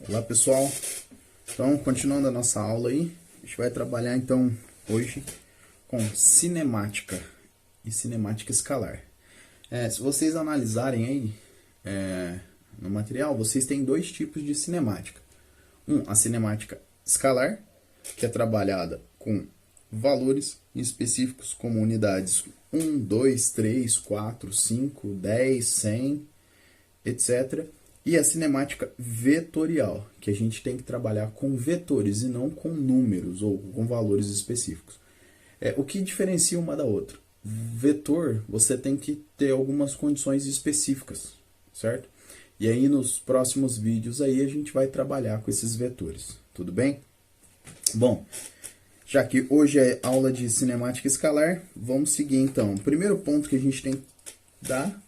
Olá pessoal, então continuando a nossa aula aí, a gente vai trabalhar então hoje com cinemática e cinemática escalar. Se vocês analisarem aí no material, vocês têm dois tipos de cinemática. A cinemática escalar, que é trabalhada com valores específicos como unidades 1, 2, 3, 4, 5, 10, 100, etc. E a cinemática vetorial, que a gente tem que trabalhar com vetores e não com números ou com valores específicos. O que diferencia uma da outra? Vetor, você tem que ter algumas condições específicas, certo? E aí nos próximos vídeos aí a gente vai trabalhar com esses vetores, tudo bem? Bom, já que hoje é aula de cinemática escalar, vamos seguir então. O primeiro ponto que a gente tem que dar,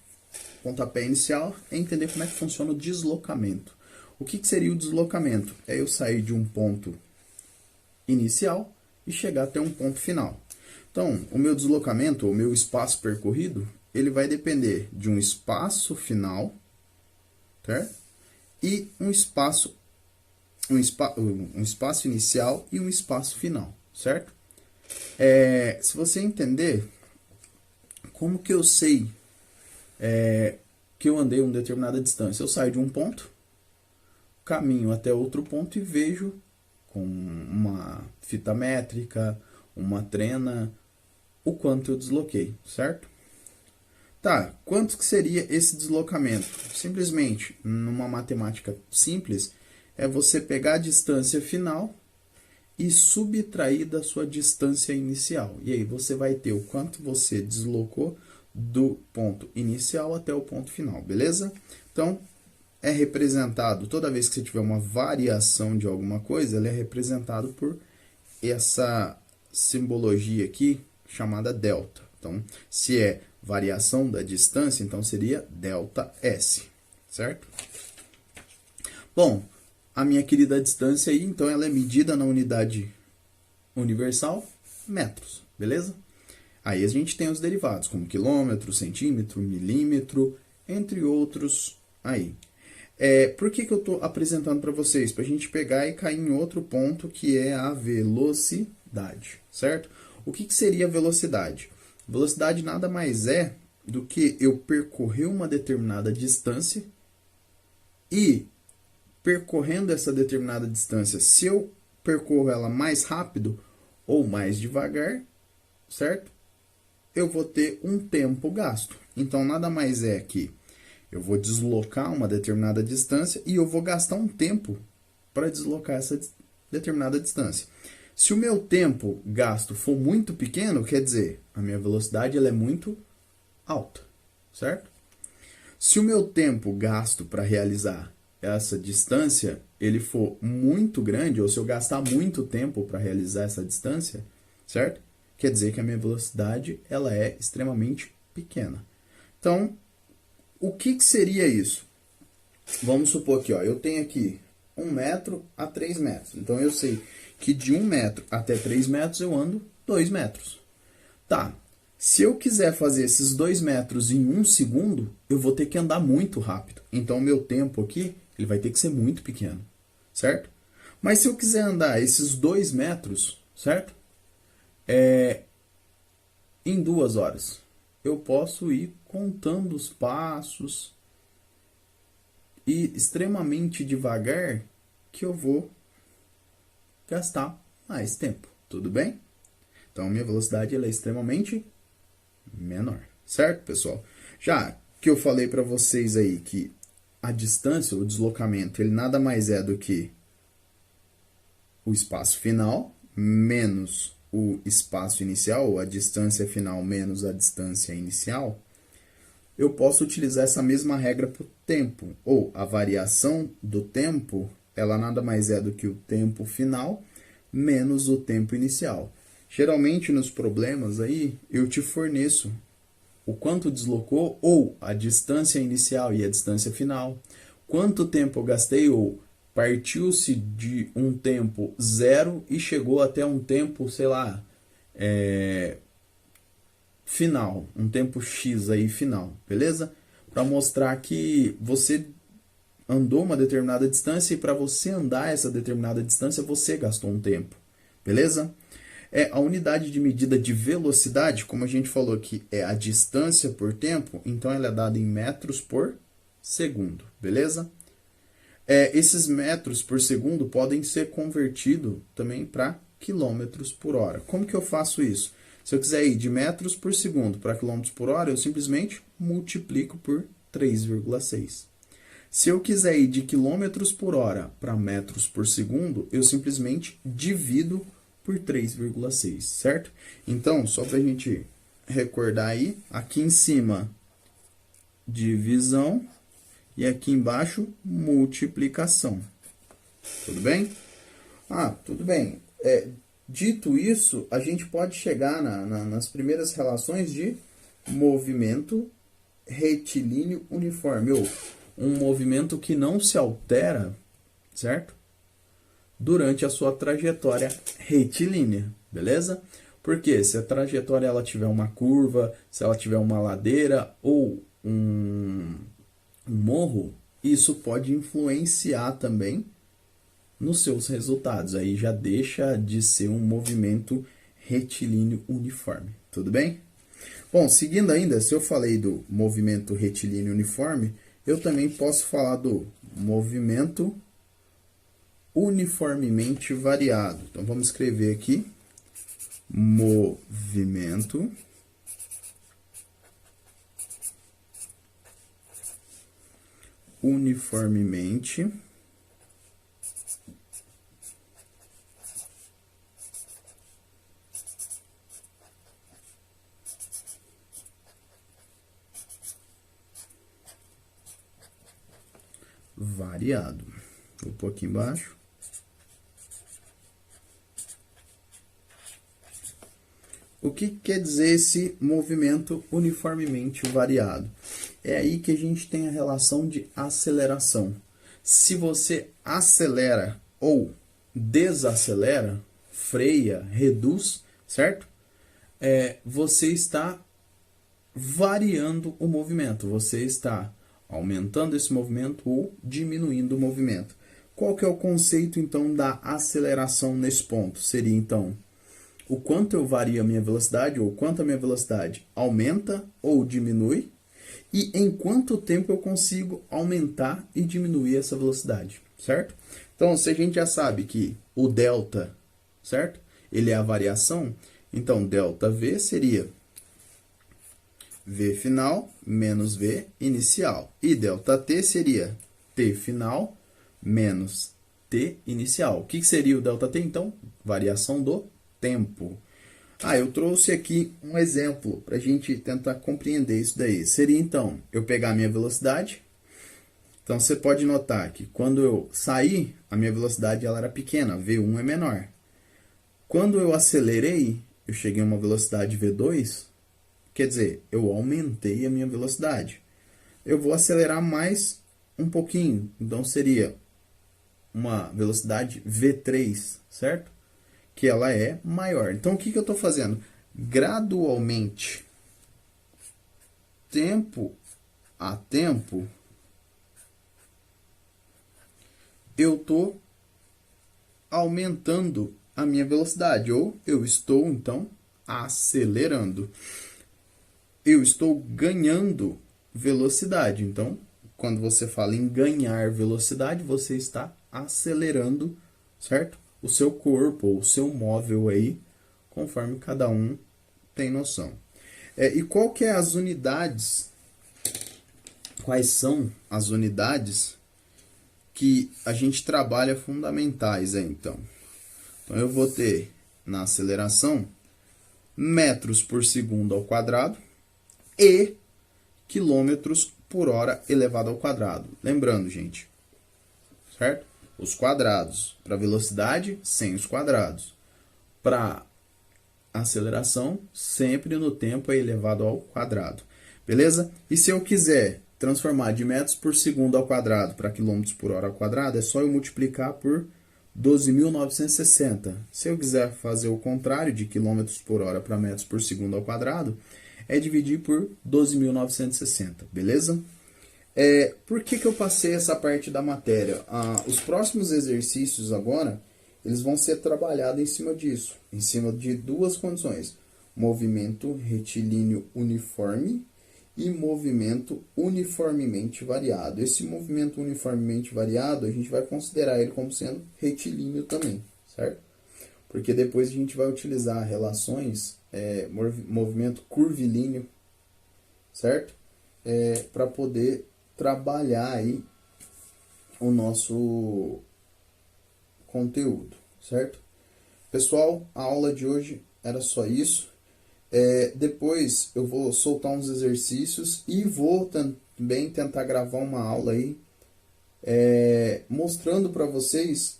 pontapé inicial, é entender como é que funciona o deslocamento. O que seria o deslocamento? É eu sair de um ponto inicial e chegar até um ponto final. Então, o meu deslocamento, o meu espaço percorrido, ele vai depender de um espaço final, certo? E um espaço inicial e um espaço final, certo? Se você entender, como que eu sei que eu andei uma determinada distância? Eu saio de um ponto, caminho até outro ponto e vejo com uma fita métrica, uma trena, o quanto eu desloquei, certo? Tá, quanto que seria esse deslocamento? Simplesmente, numa matemática simples, é você pegar a distância final e subtrair da sua distância inicial. E aí você vai ter o quanto você deslocou do ponto inicial até o ponto final, beleza? Então, é representado, toda vez que você tiver uma variação de alguma coisa, ele é representado por essa simbologia aqui, chamada delta. Então, se é variação da distância, então seria delta S, certo? Bom, a minha querida distância aí, então ela é medida na unidade universal, metros, beleza? Aí a gente tem os derivados, como quilômetro, centímetro, milímetro, entre outros aí. Por que eu estou apresentando para vocês? Para a gente pegar e cair em outro ponto, que é a velocidade, certo? O que seria a velocidade? Velocidade nada mais é do que eu percorrer uma determinada distância e, percorrendo essa determinada distância, se eu percorro ela mais rápido ou mais devagar, certo? Eu vou ter um tempo gasto. Então, nada mais é que eu vou deslocar uma determinada distância e eu vou gastar um tempo para deslocar essa determinada distância. Se o meu tempo gasto for muito pequeno, quer dizer, a minha velocidade ela é muito alta, certo? Se o meu tempo gasto para realizar essa distância ele for muito grande, ou se eu gastar muito tempo para realizar essa distância, certo? Quer dizer que a minha velocidade ela é extremamente pequena. Então, o que seria isso? Vamos supor que eu tenho aqui 1 metro a 3 metros. Então, eu sei que de 1 metro até 3 metros eu ando 2 metros. Tá, se eu quiser fazer esses 2 metros em 1 segundo, eu vou ter que andar muito rápido. Então, o meu tempo aqui ele vai ter que ser muito pequeno, certo? Mas se eu quiser andar esses 2 metros, certo? Em 2 horas, eu posso ir contando os passos e extremamente devagar que eu vou gastar mais tempo, tudo bem? Então, minha velocidade ela é extremamente menor, certo, pessoal? Já que eu falei para vocês aí que a distância, o deslocamento, ele nada mais é do que o espaço final menos o espaço inicial, ou a distância final menos a distância inicial, eu posso utilizar essa mesma regra para o tempo, ou a variação do tempo, ela nada mais é do que o tempo final menos o tempo inicial. Geralmente nos problemas aí, eu te forneço o quanto deslocou, ou a distância inicial e a distância final, quanto tempo eu gastei, ou partiu-se de um tempo zero e chegou até um tempo, sei lá, final, um tempo X aí final, beleza? Para mostrar que você andou uma determinada distância e para você andar essa determinada distância, você gastou um tempo, beleza? A unidade de medida de velocidade, como a gente falou aqui, é a distância por tempo, então ela é dada em metros por segundo, beleza? Esses metros por segundo podem ser convertidos também para quilômetros por hora. Como que eu faço isso? Se eu quiser ir de metros por segundo para quilômetros por hora, eu simplesmente multiplico por 3,6. Se eu quiser ir de quilômetros por hora para metros por segundo, eu simplesmente divido por 3,6, certo? Então, só para a gente recordar aí, aqui em cima, divisão, e aqui embaixo, multiplicação. Tudo bem? Tudo bem. Dito isso, a gente pode chegar nas primeiras relações de movimento retilíneo uniforme, ou um movimento que não se altera, certo? Durante a sua trajetória retilínea, beleza? Porque se a trajetória ela tiver uma curva, se ela tiver uma ladeira ou um morro, isso pode influenciar também nos seus resultados. Aí já deixa de ser um movimento retilíneo uniforme, tudo bem? Bom, seguindo ainda, se eu falei do movimento retilíneo uniforme, eu também posso falar do movimento uniformemente variado. Então, vamos escrever aqui, movimento uniformemente variado. Vou pôr aqui embaixo. O que quer dizer esse movimento uniformemente variado? É aí que a gente tem a relação de aceleração. Se você acelera ou desacelera, freia, reduz, certo? Você está variando o movimento, você está aumentando esse movimento ou diminuindo o movimento. Qual que é o conceito, então, da aceleração nesse ponto? Seria, então, o quanto eu vario a minha velocidade, ou quanto a minha velocidade aumenta ou diminui, e em quanto tempo eu consigo aumentar e diminuir essa velocidade, certo? Então, se a gente já sabe que o delta, certo? Ele é a variação, então delta V seria V final menos V inicial. E delta T seria T final menos T inicial. O que seria o delta T, então? Variação do tempo. Eu trouxe aqui um exemplo para a gente tentar compreender isso daí. Seria, então, eu pegar a minha velocidade. Então, você pode notar que quando eu saí, a minha velocidade ela era pequena, V1 é menor. Quando eu acelerei, eu cheguei a uma velocidade V2, quer dizer, eu aumentei a minha velocidade. Eu vou acelerar mais um pouquinho, então seria uma velocidade V3, certo? Que ela é maior. Então, o que eu estou fazendo? Gradualmente, tempo a tempo, eu estou aumentando a minha velocidade, ou eu estou, então, acelerando. Eu estou ganhando velocidade. Então, quando você fala em ganhar velocidade, você está acelerando, certo? O seu corpo, ou o seu móvel aí, conforme cada um tem noção. E qual que é as unidades? Quais são as unidades que a gente trabalha fundamentais aí, então? Então, eu vou ter na aceleração metros por segundo ao quadrado e quilômetros por hora elevado ao quadrado. Lembrando, gente, certo? Os quadrados para velocidade, sem os quadrados. Para aceleração, sempre no tempo é elevado ao quadrado. Beleza? E se eu quiser transformar de metros por segundo ao quadrado para quilômetros por hora ao quadrado, é só eu multiplicar por 12.960. Se eu quiser fazer o contrário, de quilômetros por hora para metros por segundo ao quadrado, é dividir por 12.960, beleza? Por que eu passei essa parte da matéria? Os próximos exercícios agora, eles vão ser trabalhados em cima disso, em cima de duas condições: movimento retilíneo uniforme e movimento uniformemente variado. Esse movimento uniformemente variado, a gente vai considerar ele como sendo retilíneo também, certo? Porque depois a gente vai utilizar relações, movimento curvilíneo, certo? Para poder trabalhar aí o nosso conteúdo, certo? Pessoal, a aula de hoje era só isso. Depois eu vou soltar uns exercícios e vou também tentar gravar uma aula aí mostrando para vocês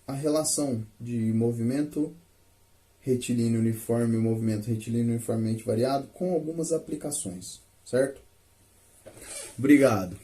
a relação de movimento retilíneo uniforme e movimento retilíneo uniformemente variado com algumas aplicações, certo? Obrigado.